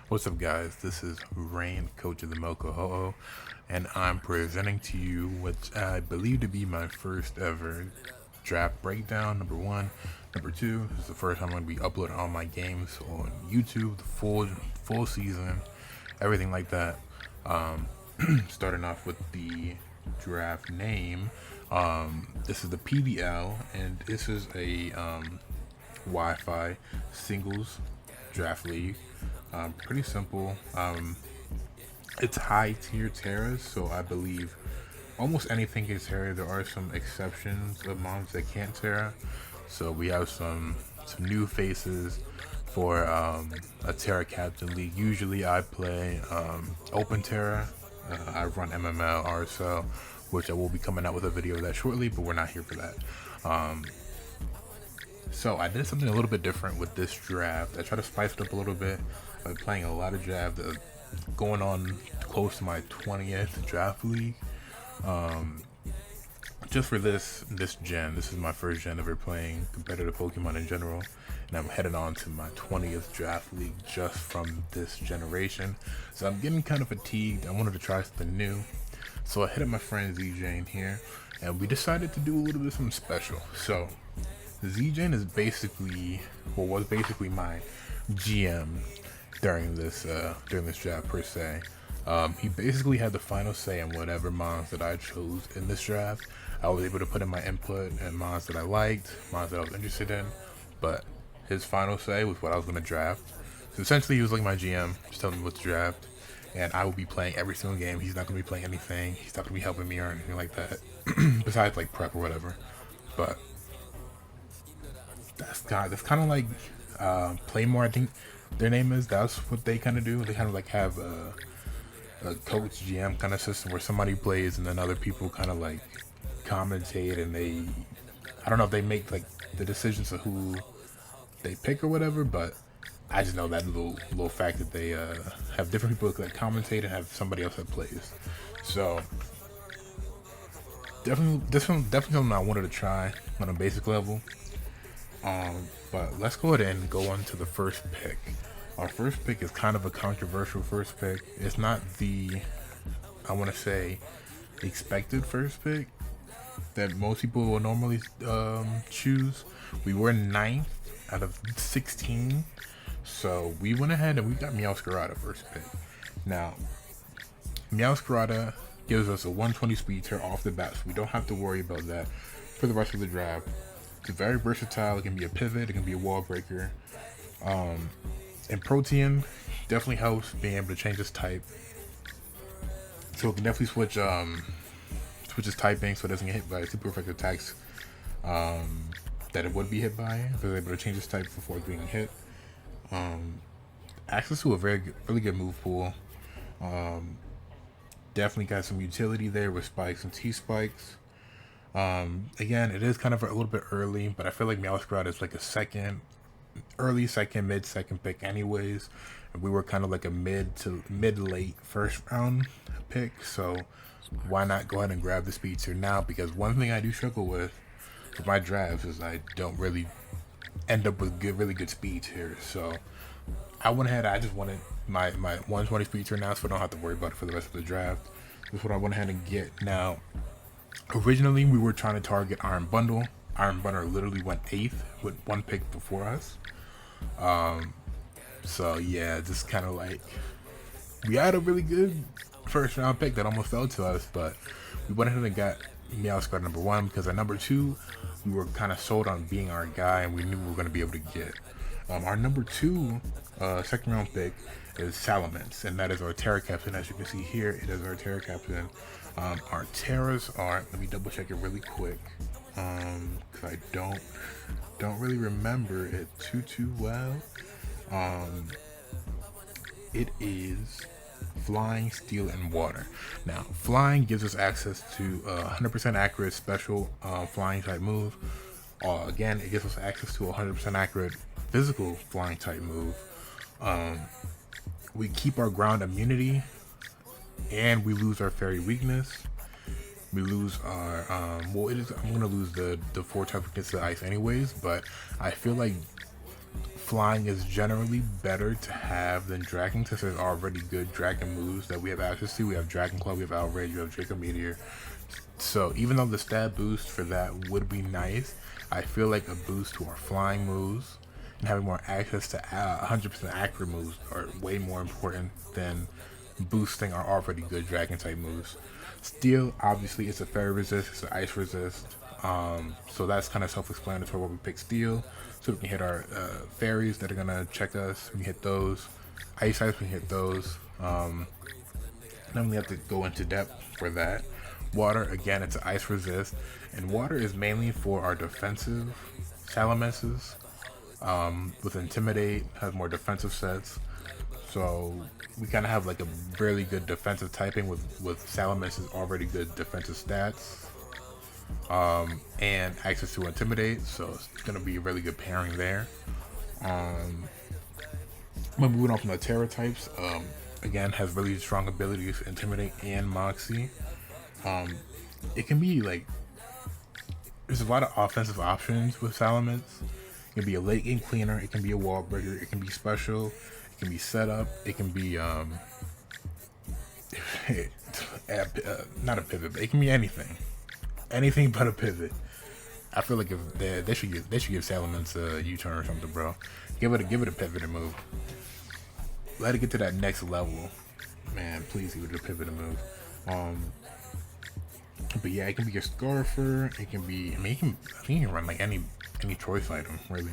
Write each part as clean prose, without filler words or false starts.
What's up, guys? This is Rain, coach of the Moco Ho, and I'm presenting to you what I believe to be my first ever draft breakdown. Number one, number two. This is the first time I'm going to be uploading all my games on YouTube, the full season, everything like that. Um, Starting off with the draft name. This is the PBL, and this is a Wi-Fi singles draft league. Pretty simple. It's high tier teras, so I believe almost anything can tera. There are some exceptions of mons that can't tera. So we have some new faces for a Terra Captain League. Usually I play Open Terra. I run MML, RSL, which I will be coming out with a video of that shortly, but we're not here for that. So I did something a little bit different with this draft. I tried to spice it up a little bit. I've been playing a lot of draft, going on close to my 20th draft league. Just for this gen, this is my first gen ever playing competitive Pokemon in general, and I'm headed on to my 20th draft league just from this generation. So I'm getting kind of fatigued. I wanted to try something new, so I hit up my friend ZJ in here, and we decided to do a little bit of something special. So ZJ is basically, was basically my GM during this draft per se. He basically had the final say in whatever mons that I chose in this draft. I was able to put in my input and mons that I liked, mons that I was interested in, but his final say was what I was going to draft. So essentially, he was like my GM, just telling me what to draft, and I will be playing every single game. He's not going to be playing anything. He's not going to be helping me or anything like that, besides like prep or whatever. But that's kind of like Playmore, I think their name is. That's what they kind of do. They kind of like have a coach GM kind of system where somebody plays and then other people kind of like commentate, and I don't know if they make like the decisions of who they pick or whatever, but I just know that little fact that they have different people that commentate and have somebody else that plays. So definitely something I wanted to try on a basic level. But let's go ahead and go on to the first pick. Our first pick is kind of a controversial first pick. It's not I want to say, expected first pick that most people will normally choose. We were 9th out of 16, so we went ahead and we got Meowscarada first pick. Now, Meowscarada gives us a 120 speed tear off the bat, so we don't have to worry about that for the rest of the draft. It's very versatile. It can be a pivot, it can be a wall breaker. And Protean definitely helps being able to change its type. So it can definitely switch its typing so it doesn't get hit by super effective attacks that it would be hit by if it was able to change its type before being hit. Access to a really good move pool. Definitely got some utility there with spikes and T-spikes. Again, it is kind of a little bit early, but I feel like Meowscarada is like a mid second pick anyways. And we were kind of like a mid to mid-late first round pick, so why not go ahead and grab the speed tier now? Because one thing I do struggle with my drafts is I don't really end up with really good speed tiers. So I went ahead, I just wanted my 120 speed tier now, so I don't have to worry about it for the rest of the draft. That's what I went ahead and get. Now, originally we were trying to target Iron Bundle. Iron Bundle literally went 8th with one pick before us. So yeah, just kind of like, we had a really good first round pick that almost fell to us, but we went ahead and got Meowscarada number 1 because our number 2, we were kind of sold on being our guy, and we knew we were going to be able to get. Our number 2 second round pick is Salamence, and that is our Terra Captain. As you can see here, it is our Terra Captain. Our Terras are, let me double check it really quick, because I don't really remember it too well. It is Flying, Steel, and Water. Now, Flying gives us access to 100% accurate special Flying type move. Again, it gives us access to 100% accurate physical Flying type move. We keep our ground immunity, and we lose our Fairy weakness. We lose our I'm gonna lose the 4 type weakness to ice anyways, but I feel like flying is generally better to have than dragging, since there's already good dragon moves that we have access to. We have Dragon Claw, we have Outrage, we have Jacob Meteor. So even though the stat boost for that would be nice, I feel like a boost to our flying moves and having more access to 100% accurate moves are way more important than boosting our already good dragon type moves. Steel, obviously, it's a fairy resist, it's an ice resist. So that's kind of self-explanatory why we pick steel. So we can hit our fairies that are gonna check us. We can hit those. Ice, we can hit those. Then we have to go into depth for that. Water, again, it's an ice resist, and water is mainly for our defensive Salamences. With Intimidate, has more defensive sets, so we kind of have like a really good defensive typing with Salamence's already good defensive stats, and access to Intimidate, so it's gonna be a really good pairing there. But moving on from the Terra types, again, has really strong abilities, Intimidate and Moxie. It can be like, there's a lot of offensive options with Salamence. It can be a late game cleaner, it can be a wall breaker, it can be special, it can be setup, it can be not a pivot, but it can be anything but a pivot. I feel like if they should give Salamence a U-turn or something, bro. Give it a pivot and move. Let it get to that next level, man. Please give it a pivot and move. But yeah, it can be a Scarfer. It can be. I think you can run like any choice item, really.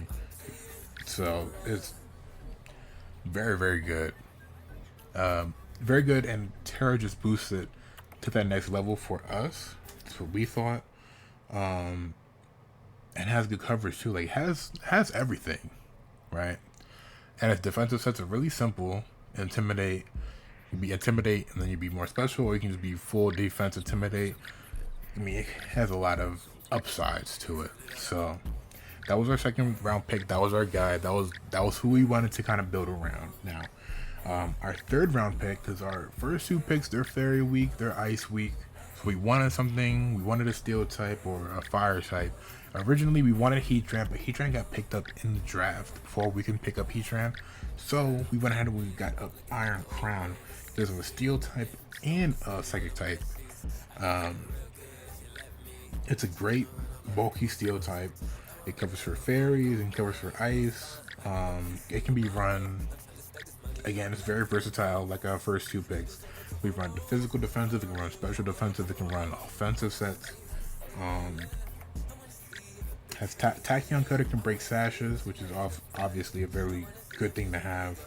So it's very, very good. Very good, and Terra just boosts it to that next level for us. That's what we thought. And has good coverage too. Like has everything, right? And its defensive sets are really simple. Intimidate. You be Intimidate, and then you be more special, or you can just be full defense Intimidate. I mean, it has a lot of upsides to it. So that was our second round pick. That was our guy. That was who we wanted to kind of build around. Now, our third round pick, because our first two picks, they're fairy weak, they're ice weak. So we wanted something. We wanted a steel type or a fire type. Originally, we wanted Heatran, but Heatran got picked up in the draft before we can pick up Heatran. So we went ahead and we got an Iron Crown. There's a steel type and a psychic type. It's a great bulky steel type. It covers for fairies and covers for ice. It can be run, again, it's very versatile, like our first two picks. We run the physical defensive, it can run special defensive, it can run offensive sets. Has Tachyon Cutter, can break sashes, which is obviously a very good thing to have.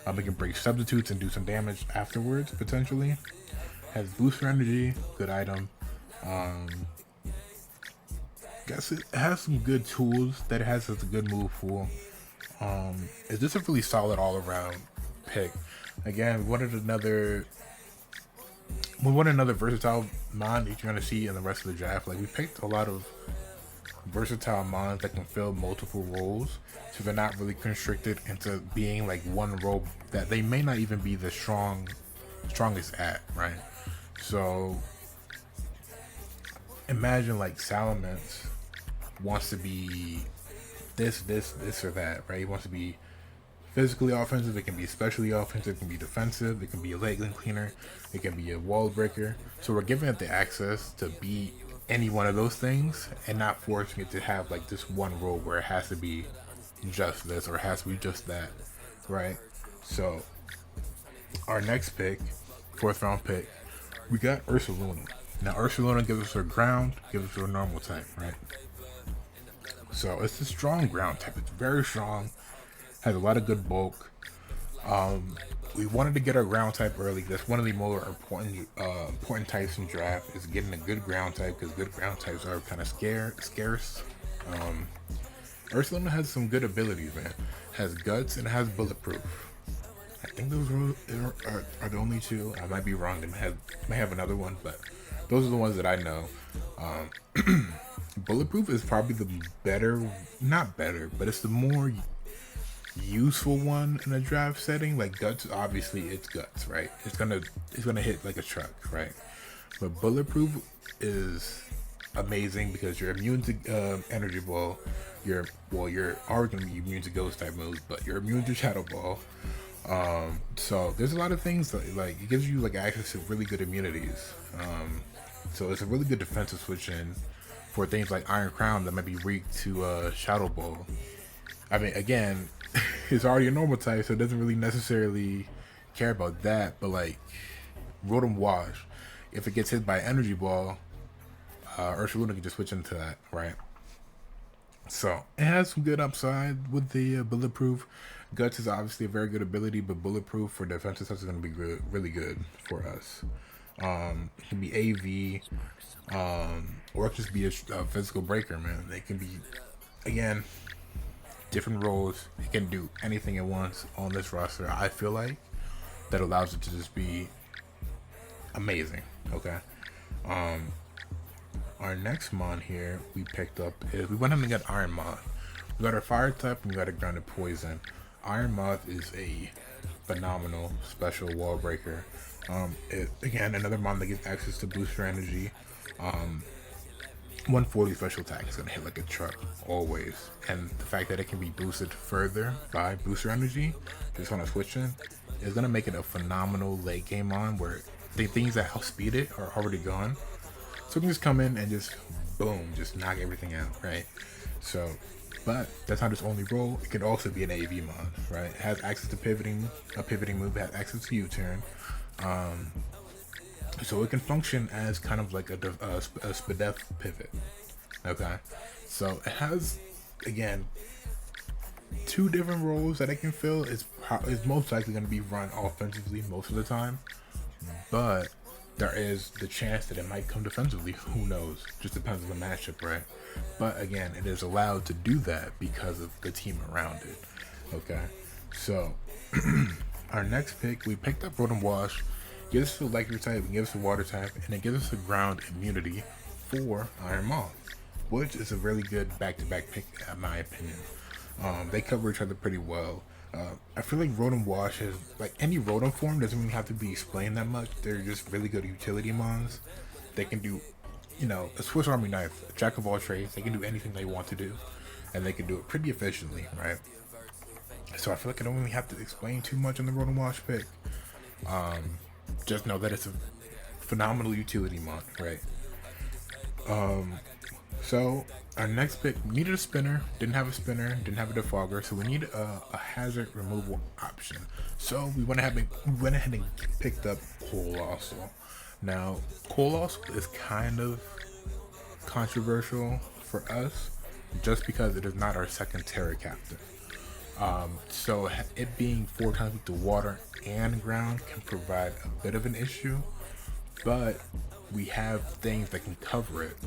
It can break substitutes and do some damage afterwards, potentially. Has booster energy, good item. Guess it has some good tools that it has as a good move pool. Is this a really solid all-around pick? Again, we wanted another versatile mon that you're gonna see in the rest of the draft. Like, we picked a lot of versatile mons that can fill multiple roles, so they're not really constricted into being like one role that they may not even be the strongest at, right? So imagine like Salamence wants to be this or that, right? He wants to be physically offensive, it can be especially offensive, it can be defensive, it can be a leg link cleaner, it can be a wall breaker. So we're giving it the access to be any one of those things and not forcing it to have like this one role where it has to be just this or it has to be just that, right? So our next pick, fourth round pick, we got Ursaluna. Now Ursaluna gives us her ground, gives us her normal type, right? So it's a strong ground type. It's very strong, has a lot of good bulk. We wanted to get our ground type early. That's one of the more important types in draft, is getting a good ground type, because good ground types are kind of scarce. Ursaluna has some good abilities, man. Has guts and has bulletproof. I think those are the only two. I might be wrong. They may have another one, but those are the ones that I know. Bulletproof is probably the not better, but it's the more useful one in a draft setting. Like guts, obviously it's guts, right? It's gonna hit like a truck, right? But bulletproof is amazing because you're immune to energy ball. You're already gonna be immune to ghost type moves, but you're immune to shadow ball. So there's a lot of things that, like, it gives you like access to really good immunities. So it's a really good defensive switch in for things like Iron Crown that might be weak to shadow ball. I mean, again, it's already a normal type, so it doesn't really necessarily care about that. But like Rotom Wash, if it gets hit by Energy Ball, Ursula can just switch into that, right? So it has some good upside with the bulletproof. Guts is obviously a very good ability, but bulletproof for defensive stuff is going to be good, really good for us. It can be AV, or it can just be a physical breaker, man. They can be, again, different roles. It can do anything at once on this roster. I feel like that allows it to just be amazing. Okay. Our next mon here we picked up is, we went ahead and got Iron Moth. We got our fire type and we got a grounded poison. Iron Moth is a phenomenal special wall breaker. Again, another mon that gives access to booster energy. 140 special attack is gonna hit like a truck always, and the fact that it can be boosted further by booster energy just on a switch in is gonna make it a phenomenal late game on, where the things that help speed it are already gone. So we can just come in and just boom, just knock everything out, right? So, but that's not its only role. It could also be an AV mod, right? It has access to pivoting, a pivoting move. It has access to U-turn. So it can function as kind of like a SPDEF pivot. Okay, so it has, again, two different roles that it can fill. It's most likely going to be run offensively most of the time, but there is the chance that it might come defensively. Who knows? Just depends on the matchup, right? But again, it is allowed to do that because of the team around it. Okay, so our next pick, we picked up Rotom Wash. Gives us a electric type, and gives us a water type, and it gives us a ground immunity for Iron Moth, which is a really good back-to-back pick in my opinion. They cover each other pretty well. I feel like Rotom Wash is, like, any Rotom form doesn't really have to be explained that much. They're just really good utility mons. They can do, a Swiss Army knife, a jack of all trades. They can do anything they want to do, and they can do it pretty efficiently, right? So I feel like I don't really have to explain too much on the Rotom Wash pick. Just know that it's a phenomenal utility mod, right? So our next pick, we needed a spinner, didn't have a spinner, didn't have a defogger, so we need a hazard removal option. So we went ahead and picked up Colossal. Now, Colossal is kind of controversial for us, just because it is not our second Terra captain. So it being 4 times with the water and ground can provide a bit of an issue, but we have things that can cover it,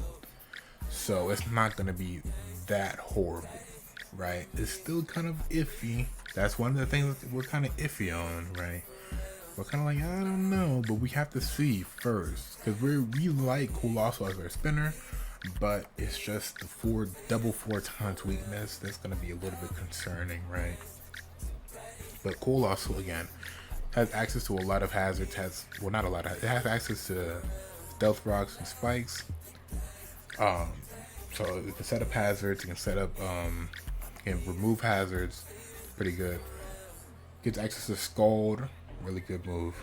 so it's not going to be that horrible, right? It's still kind of iffy. That's one of the things that we're kind of iffy on, right? We're kind of like, I don't know, but we have to see first, because we like Colossal as our spinner, but it's just the double 4 times weakness that's going to be a little bit concerning, right? But Colossal, again, has access to a lot of hazards. Not a lot of. It has access to stealth rocks and spikes. So it can set up hazards. It can set up. Can remove hazards. Pretty good. Gets access to Scald. Really good move.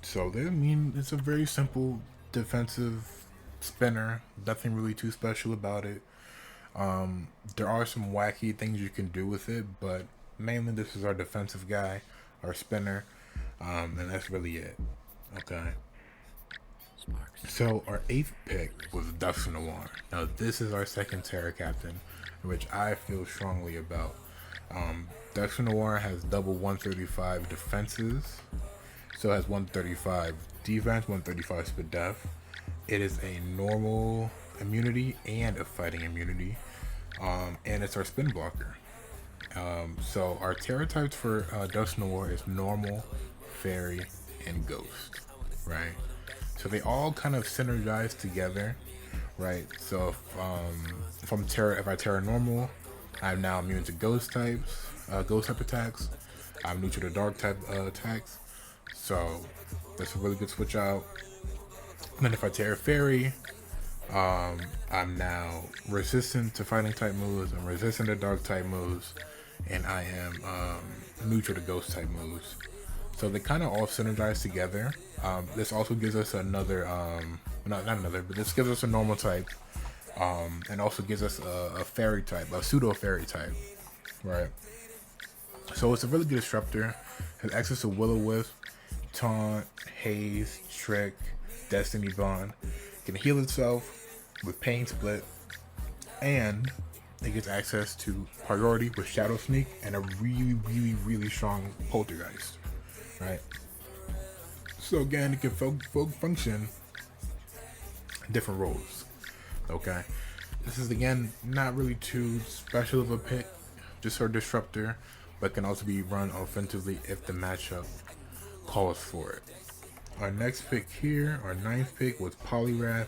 So it's a very simple defensive spinner. Nothing really too special about it. There are some wacky things you can do with it, but mainly this is our defensive guy, our spinner, and that's really it. Okay. So our 8th pick was Dusk Noir. Now this is our second Terra captain, which I feel strongly about. Dusk Noir has double 135 defenses, so it has 135 defense, 135 speed def. It is a normal immunity and a fighting immunity, and it's our spin blocker. So our Terra types for Dusk Noir is normal, fairy, and ghost, right? So they all kind of synergize together, right? So if I Terra normal, I'm now immune to ghost type attacks. I'm neutral to dark type attacks. So that's a really good switch out. then if I Tera Fairy, I'm now resistant to fighting type moves, I'm resistant to dark type moves, and I am neutral to ghost type moves. So they kind of all synergize together. This also gives us another, not another, but this gives us a normal type, and also gives us a fairy type, a pseudo fairy type, right? So it's a really good disruptor. Has access to Will-O-Wisp, Taunt, Haze, Trick, Destiny Bond. Can heal itself with Pain Split, and it gets access to priority with Shadow Sneak and a really strong Poltergeist, right? So again, it can function different roles. Okay, this is again not really too special of a pick, just for disruptor, but can also be run offensively if the matchup calls for it. Our next pick here, our ninth pick, was Poliwrath.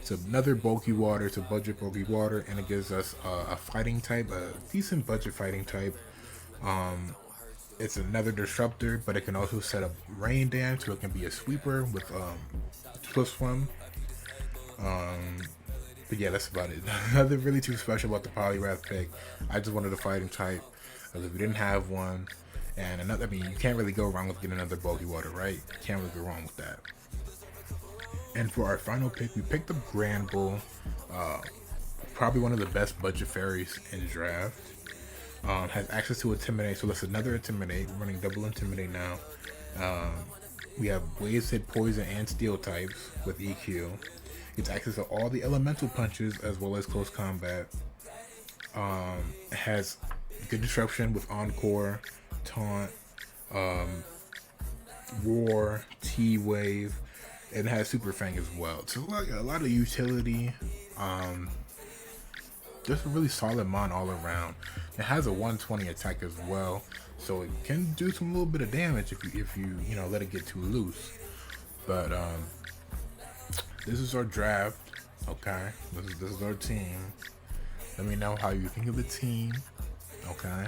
It's another bulky water, it's a budget bulky water, and it gives us a fighting type, a decent budget fighting type. It's another disruptor, but it can also set up rain dance, so it can be a sweeper with Swift Swim. But yeah, that's about it. Nothing really too special about the Poliwrath pick. I just wanted a fighting type, because if we didn't have one, and another, I mean, you can't really go wrong with getting another bulky water, right? You can't really go wrong with that. And for our final pick, we picked up Granbull, probably one of the best budget fairies in the draft. Has access to Intimidate, so that's another Intimidate. We're running double Intimidate now. We have Blaze, Hit, Poison, and Steel types with EQ. Gets access to all the elemental punches as well as close combat. Has good disruption with Encore, Taunt, Roar, T-Wave, and it has Super Fang as well. So a lot of utility. Just a really solid mon all around. It has a 120 attack as well, so it can do some little bit of damage if you let it get too loose. But this is our draft. Okay, this is our team. Let me know how you think of the team. Okay.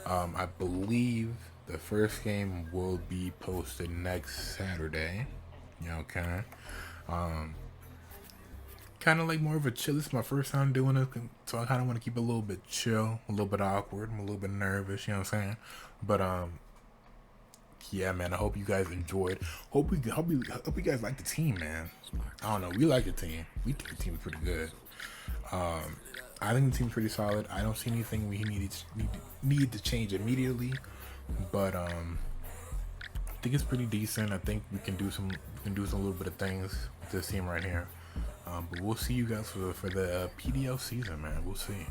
I believe the first game will be posted next Saturday. Yeah, okay. Kind of like more of a chill. This is my first time doing it, so I kind of want to keep it a little bit chill, a little bit awkward. I'm a little bit nervous, you know what I'm saying? But yeah, man. I hope you guys enjoyed. Hope you guys like the team, man. I don't know. We like the team. We think the team is pretty good. I think the team's pretty solid. I don't see anything we need to change immediately, but I think it's pretty decent. I think we can do some little bit of things with this team right here. But we'll see you guys for the PDL season, man. We'll see.